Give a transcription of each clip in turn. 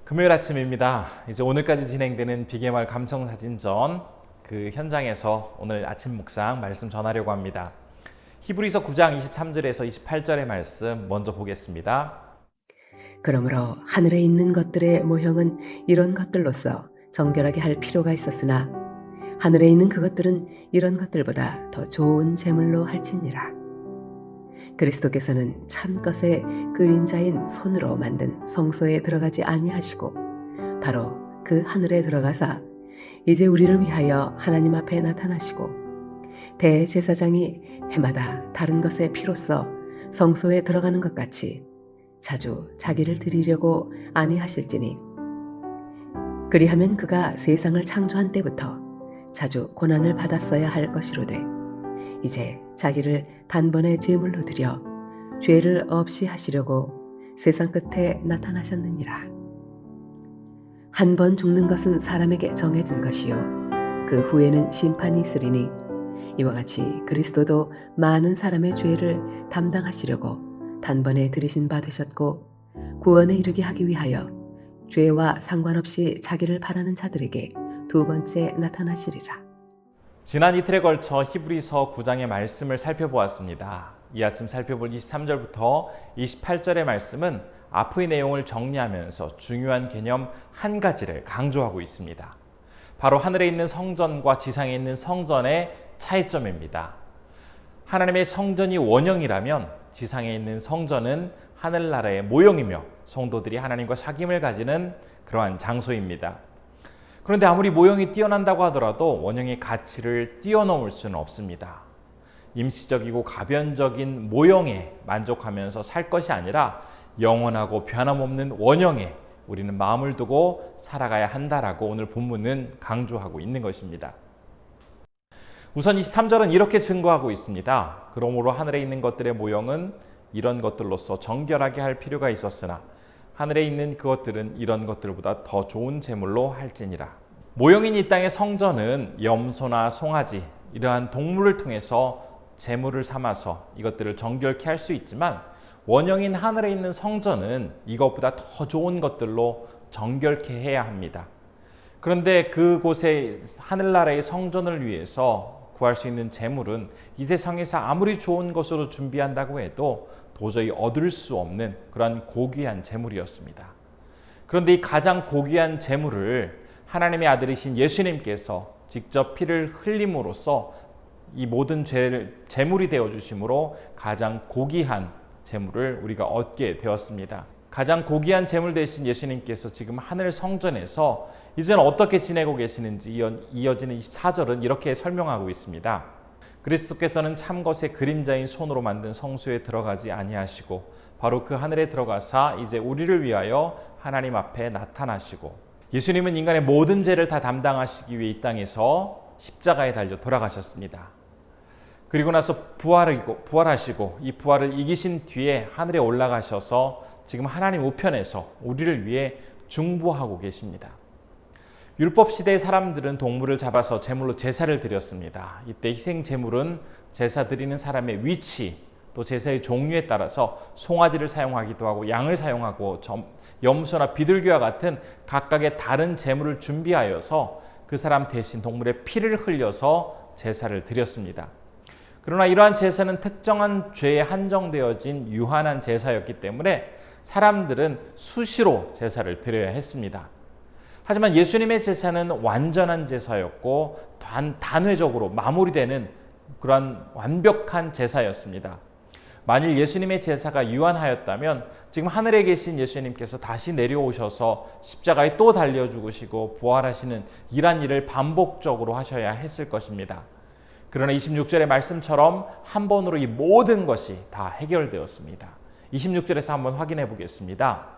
금요일 아침입니다. 이제 오늘까지 진행되는 비계말 감성사진전 그 현장에서 오늘 아침 묵상 말씀 전하려고 합니다. 히브리서 9장 23절에서 28절의 말씀 먼저 보겠습니다. 그러므로 하늘에 있는 것들의 모형은 이런 것들로서 정결하게 할 필요가 있었으나 하늘에 있는 그것들은 이런 것들보다 더 좋은 제물로 할지니라. 그리스도께서는 참 것의 그림자인 손으로 만든 성소에 들어가지 아니하시고 바로 그 하늘에 들어가사 이제 우리를 위하여 하나님 앞에 나타나시고 대제사장이 해마다 다른 것의 피로써 성소에 들어가는 것 같이 자주 자기를 드리려고 아니하실지니 그리하면 그가 세상을 창조한 때부터 자주 고난을 받았어야 할 것이로되 이제 자기를 단번에 제물로 드려 죄를 없이 하시려고 세상 끝에 나타나셨느니라. 한 번 죽는 것은 사람에게 정해진 것이요 그 후에는 심판이 있으리니 이와 같이 그리스도도 많은 사람의 죄를 담당하시려고 단번에 들이신 바 되셨고 구원에 이르게 하기 위하여 죄와 상관없이 자기를 바라는 자들에게 두 번째 나타나시리라. 지난 이틀에 걸쳐 히브리서 9장의 말씀을 살펴보았습니다. 이 아침 살펴볼 23절부터 28절의 말씀은 앞의 내용을 정리하면서 중요한 개념 한 가지를 강조하고 있습니다. 바로 하늘에 있는 성전과 지상에 있는 성전의 차이점입니다. 하나님의 성전이 원형이라면 지상에 있는 성전은 하늘나라의 모형이며 성도들이 하나님과 사귐을 가지는 그러한 장소입니다. 그런데 아무리 모형이 뛰어난다고 하더라도 원형의 가치를 뛰어넘을 수는 없습니다. 임시적이고 가변적인 모형에 만족하면서 살 것이 아니라 영원하고 변함없는 원형에 우리는 마음을 두고 살아가야 한다라고 오늘 본문은 강조하고 있는 것입니다. 우선 23절은 이렇게 증거하고 있습니다. 그러므로 하늘에 있는 것들의 모형은 이런 것들로서 정결하게 할 필요가 있었으나 하늘에 있는 그것들은 이런 것들보다 더 좋은 제물로 할지니라. 모형인 이 땅의 성전은 염소나 송아지 이러한 동물을 통해서 제물을 삼아서 이것들을 정결케 할 수 있지만 원형인 하늘에 있는 성전은 이것보다 더 좋은 것들로 정결케 해야 합니다. 그런데 그곳의 하늘나라의 성전을 위해서 구할 수 있는 제물은 이 세상에서 아무리 좋은 것으로 준비한다고 해도 도저히 얻을 수 없는 그런 고귀한 제물이었습니다. 그런데 이 가장 고귀한 제물을 하나님의 아들이신 예수님께서 직접 피를 흘림으로써 이 모든 제물이 되어주심으로 가장 고귀한 제물을 우리가 얻게 되었습니다. 가장 고귀한 제물 되신 예수님께서 지금 하늘 성전에서 이제는 어떻게 지내고 계시는지 이어지는 24절은 이렇게 설명하고 있습니다. 그리스도께서는 참 것의 그림자인 손으로 만든 성소에 들어가지 아니하시고 바로 그 하늘에 들어가사 이제 우리를 위하여 하나님 앞에 나타나시고 예수님은 인간의 모든 죄를 다 담당하시기 위해 이 땅에서 십자가에 달려 돌아가셨습니다. 그리고 나서 부활하시고 이 부활을 이기신 뒤에 하늘에 올라가셔서 지금 하나님 우편에서 우리를 위해 중보하고 계십니다. 율법 시대의 사람들은 동물을 잡아서 제물로 제사를 드렸습니다. 이때 희생 제물은 제사 드리는 사람의 위치 또 제사의 종류에 따라서 송아지를 사용하기도 하고 양을 사용하고 염소나 비둘기와 같은 각각의 다른 제물을 준비하여서 그 사람 대신 동물의 피를 흘려서 제사를 드렸습니다. 그러나 이러한 제사는 특정한 죄에 한정되어진 유한한 제사였기 때문에 사람들은 수시로 제사를 드려야 했습니다. 하지만 예수님의 제사는 완전한 제사였고 단회적으로 마무리되는 그런 완벽한 제사였습니다. 만일 예수님의 제사가 유한하였다면 지금 하늘에 계신 예수님께서 다시 내려오셔서 십자가에 또 달려 죽으시고 부활하시는 이러한 일을 반복적으로 하셔야 했을 것입니다. 그러나 26절의 말씀처럼 한 번으로 이 모든 것이 다 해결되었습니다. 26절에서 한번 확인해 보겠습니다.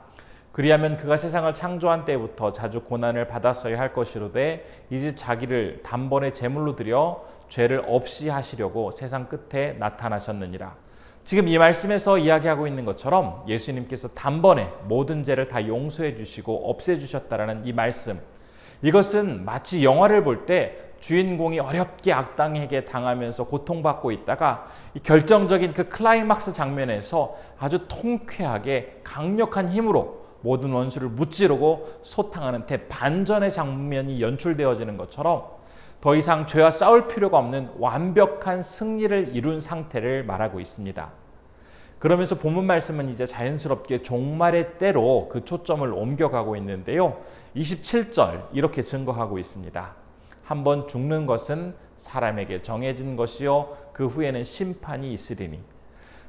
그리하면 그가 세상을 창조한 때부터 자주 고난을 받았어야 할 것이로되 이제 자기를 단번에 제물로 드려 죄를 없이 하시려고 세상 끝에 나타나셨느니라. 지금 이 말씀에서 이야기하고 있는 것처럼 예수님께서 단번에 모든 죄를 다 용서해 주시고 없애 주셨다라는 이 말씀, 이것은 마치 영화를 볼 때 주인공이 어렵게 악당에게 당하면서 고통받고 있다가 이 결정적인 그 클라이막스 장면에서 아주 통쾌하게 강력한 힘으로 모든 원수를 무찌르고 소탕하는 대반전의 장면이 연출되어지는 것처럼 더 이상 죄와 싸울 필요가 없는 완벽한 승리를 이룬 상태를 말하고 있습니다. 그러면서 본문 말씀은 이제 자연스럽게 종말의 때로 그 초점을 옮겨가고 있는데요. 27절 이렇게 증거하고 있습니다. 한번 죽는 것은 사람에게 정해진 것이요 그 후에는 심판이 있으리니.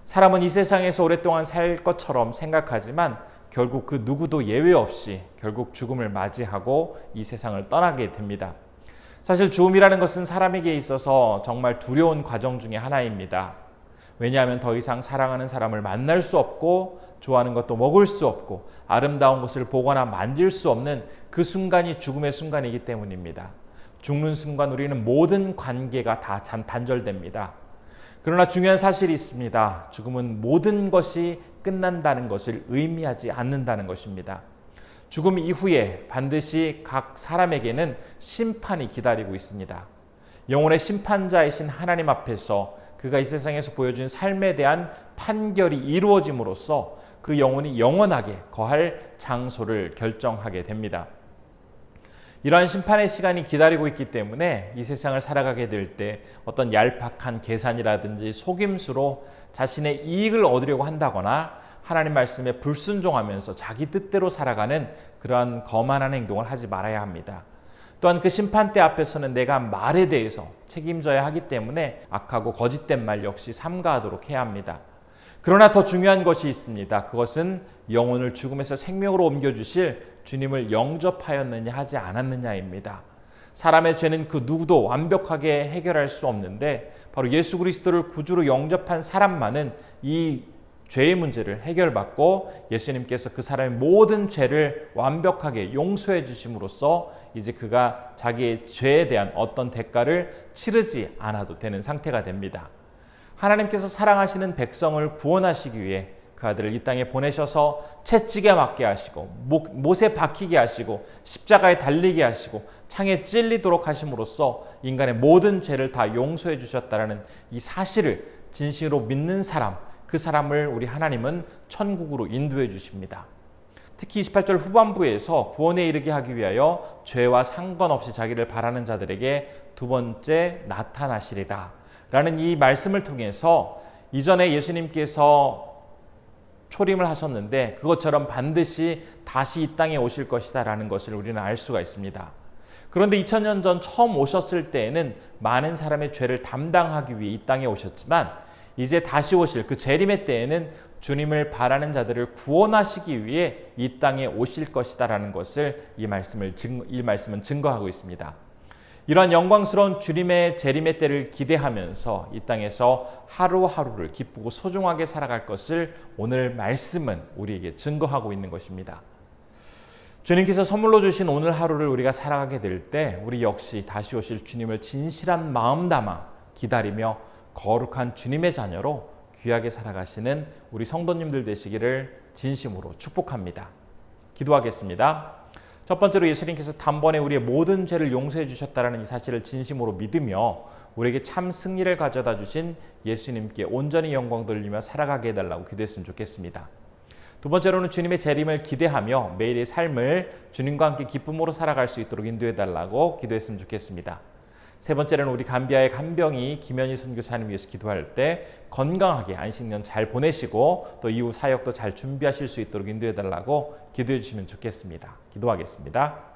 사람은 이 세상에서 오랫동안 살 것처럼 생각하지만 결국 그 누구도 예외 없이 결국 죽음을 맞이하고 이 세상을 떠나게 됩니다. 사실 죽음이라는 것은 사람에게 있어서 정말 두려운 과정 중에 하나입니다. 왜냐하면 더 이상 사랑하는 사람을 만날 수 없고 좋아하는 것도 먹을 수 없고 아름다운 것을 보거나 만질 수 없는 그 순간이 죽음의 순간이기 때문입니다. 죽는 순간 우리는 모든 관계가 다 단절됩니다. 그러나 중요한 사실이 있습니다. 죽음은 모든 것이 끝난다는 것을 의미하지 않는다는 것입니다. 죽음 이후에 반드시 각 사람에게는 심판이 기다리고 있습니다. 영혼의 심판자이신 하나님 앞에서 그가 이 세상에서 보여준 삶에 대한 판결이 이루어짐으로써 그 영혼이 영원하게 거할 장소를 결정하게 됩니다. 이러한 심판의 시간이 기다리고 있기 때문에 이 세상을 살아가게 될 때 어떤 얄팍한 계산이라든지 속임수로 자신의 이익을 얻으려고 한다거나 하나님 말씀에 불순종하면서 자기 뜻대로 살아가는 그러한 거만한 행동을 하지 말아야 합니다. 또한 그 심판대 앞에서는 내가 한 말에 대해서 책임져야 하기 때문에 악하고 거짓된 말 역시 삼가하도록 해야 합니다. 그러나 더 중요한 것이 있습니다. 그것은 영혼을 죽음에서 생명으로 옮겨주실 주님을 영접하였느냐 하지 않았느냐입니다. 사람의 죄는 그 누구도 완벽하게 해결할 수 없는데 바로 예수 그리스도를 구주로 영접한 사람만은 이 죄의 문제를 해결받고 예수님께서 그 사람의 모든 죄를 완벽하게 용서해 주심으로써 이제 그가 자기의 죄에 대한 어떤 대가를 치르지 않아도 되는 상태가 됩니다. 하나님께서 사랑하시는 백성을 구원하시기 위해 그 아들을 이 땅에 보내셔서 채찍에 맞게 하시고 못에 박히게 하시고 십자가에 달리게 하시고 창에 찔리도록 하심으로써 인간의 모든 죄를 다 용서해 주셨다는 이 사실을 진실로 믿는 사람, 그 사람을 우리 하나님은 천국으로 인도해 주십니다. 특히 28절 후반부에서 구원에 이르게 하기 위하여 죄와 상관없이 자기를 바라는 자들에게 두 번째 나타나시리라 라는 이 말씀을 통해서 이전에 예수님께서 초림을 하셨는데 그것처럼 반드시 다시 이 땅에 오실 것이다 라는 것을 우리는 알 수가 있습니다. 그런데 2000년 전 처음 오셨을 때에는 많은 사람의 죄를 담당하기 위해 이 땅에 오셨지만 이제 다시 오실 그 재림의 때에는 주님을 바라는 자들을 구원하시기 위해 이 땅에 오실 것이다 라는 것을 이 말씀은 증거하고 있습니다. 이러한 영광스러운 주님의 재림의 때를 기대하면서 이 땅에서 하루하루를 기쁘고 소중하게 살아갈 것을 오늘 말씀은 우리에게 증거하고 있는 것입니다. 주님께서 선물로 주신 오늘 하루를 우리가 살아가게 될 때 우리 역시 다시 오실 주님을 진실한 마음 담아 기다리며 거룩한 주님의 자녀로 귀하게 살아가시는 우리 성도님들 되시기를 진심으로 축복합니다. 기도하겠습니다. 첫 번째로 예수님께서 단번에 우리의 모든 죄를 용서해 주셨다는 이 사실을 진심으로 믿으며 우리에게 참 승리를 가져다 주신 예수님께 온전히 영광 돌리며 살아가게 해달라고 기도했으면 좋겠습니다. 두 번째로는 주님의 재림을 기대하며 매일의 삶을 주님과 함께 기쁨으로 살아갈 수 있도록 인도해 달라고 기도했으면 좋겠습니다. 세 번째로는 우리 감비아의 간병이 김현희 선교사님 위해서 기도할 때 건강하게 안식년 잘 보내시고 또 이후 사역도 잘 준비하실 수 있도록 인도해 달라고 기도해 주시면 좋겠습니다. 기도하겠습니다.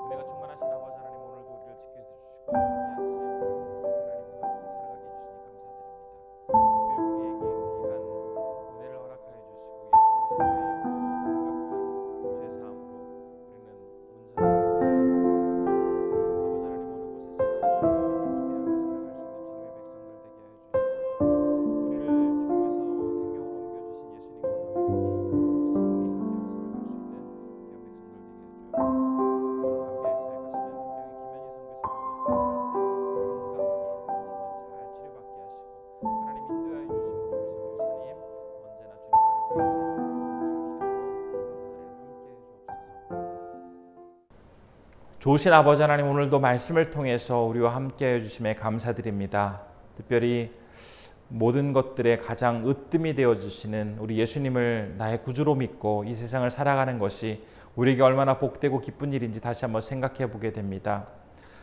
은혜가 충만하신 아버지 하나님, 오늘도 우리를 지켜주시고 이 아침 하나님과 함께 살아가게 해주시니 감사드립니다. 특별히 우리에게 귀한 은혜를 허락하여 주시고 예수 그리스도의 그 완벽한 죄사함으로 우리는 좋으신 아버지 하나님, 오늘도 말씀을 통해서 우리와 함께 해주심에 감사드립니다. 특별히 모든 것들의 가장 으뜸이 되어주시는 우리 예수님을 나의 구주로 믿고 이 세상을 살아가는 것이 우리에게 얼마나 복되고 기쁜 일인지 다시 한번 생각해 보게 됩니다.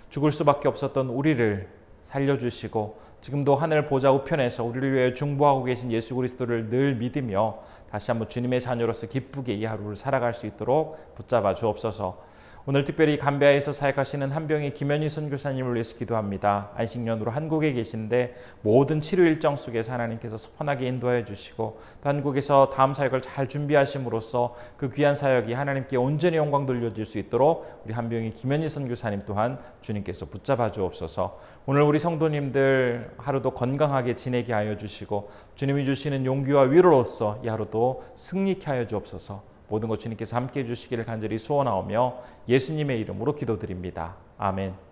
죽을 수밖에 없었던 우리를 살려주시고 지금도 하늘 보좌 우편에서 우리를 위해 중보하고 계신 예수 그리스도를 늘 믿으며 다시 한번 주님의 자녀로서 기쁘게 이 하루를 살아갈 수 있도록 붙잡아 주옵소서. 오늘 특별히 감베아에서 사역하시는 한병희 김현희 선교사님을 위해서 기도합니다. 안식년으로 한국에 계신데 모든 치료 일정 속에서 하나님께서 선하게 인도하여 주시고 또 한국에서 다음 사역을 잘 준비하심으로써 그 귀한 사역이 하나님께 온전히 영광 돌려질 수 있도록 우리 한병희 김현희 선교사님 또한 주님께서 붙잡아 주옵소서. 오늘 우리 성도님들 하루도 건강하게 지내게 하여 주시고 주님이 주시는 용기와 위로로서 이 하루도 승리케 하여 주옵소서. 모든 것 주님께서 함께해 주시기를 간절히 소원하오며 예수님의 이름으로 기도드립니다. 아멘.